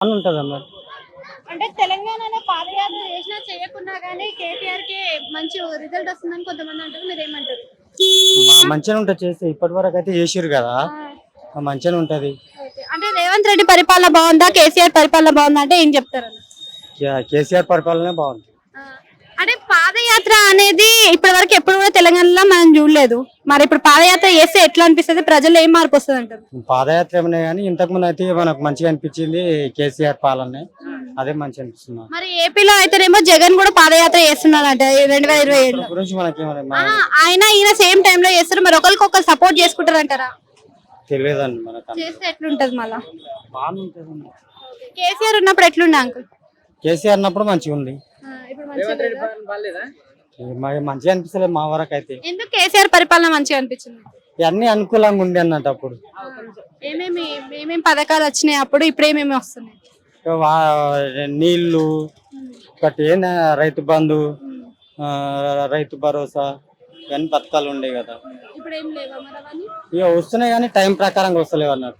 అని ఉంటది అన్నమాట. అంటే తెలంగాణలో పాదయాత్ర చేసినా చేయకున్నా గానీ కేటీఆర్ కి మంచి రిజల్ట్ వస్తుందని కొంతమంది అంటారు. మీరేమంటారు? మంచిగా ఉంటది చేస్తే ఇప్పటి వరకు అయితే చేసిరు కదా, మంచిగా ఉంటది. ఓకే. అంటే రేవంత్ రెడ్డి పరిపాలన బాగుందా, కేసీఆర్ పరిపాలన బాగుందా అంటే ఏం చెప్తారు? కేసీఆర్ పరిపాలనే బాగుంది. అంటే పాదయాత్ర అనేది ఇప్పటి వరకు ఎప్పుడు కూడా తెలంగాణలో మనం చూడలేదు. మరి ఇప్పుడు పాదయాత్ర చేస్తే ఎట్లా అనిపిస్తుంది, ప్రజల్లో ఏం మార్పు వస్తుంది అంటారు? పాదయాత్ర ఏమన్నా కానీ ఇంతకు ముందు అయితే మనకు మంచిగా అనిపించింది కేసీఆర్ పాలనే, అదే మంచిగా అనిపిస్తుంది. మరి ఏపీలో అయితేనేమో జగన్ కూడా పాదయాత్ర చేస్తున్నారంట 2027లో. గురించి మనకి ఆయన ఈయన సేమ్ టైమ్ లో చేస్తారు. మరి ఒకరికొకరు సపోర్ట్ చేసుకుంటారు అంటారా? తెలియదండి మనకు. చేస్తే ఎట్లుంటది మళ్ళా? బాగుంటుంది. కేసీఆర్ ఉన్నప్పుడు ఎట్లుండే అంకుల్? కేసీఆర్ అన్నప్పుడు మంచిగా ఉంది, ఇప్పుడు మంచిగా లేదా? మంచిగా అనిపిస్తలేదు మా వరకు అయితే. ఎందుకు కేసీఆర్ పరిపాలన మంచిగా అనిపించింది? అన్ని అనుకూలంగా ఉండే అన్నట్టు అప్పుడు. ఏమేమి పథకాలు వచ్చినాయి అప్పుడు, ఇప్పుడు ఏమేమి వస్తున్నాయి? నీళ్లు ఒకటి, రైతు బంధు, రైతు భరోసా, ఇవన్నీ పథకాలు ఉండే కదా. ఇప్పుడు ఏం లేవా మరి అవన్నీ? ఇక వస్తున్నాయి కానీ టైం ప్రకారంగా వస్తలేవు అన్నట్టు.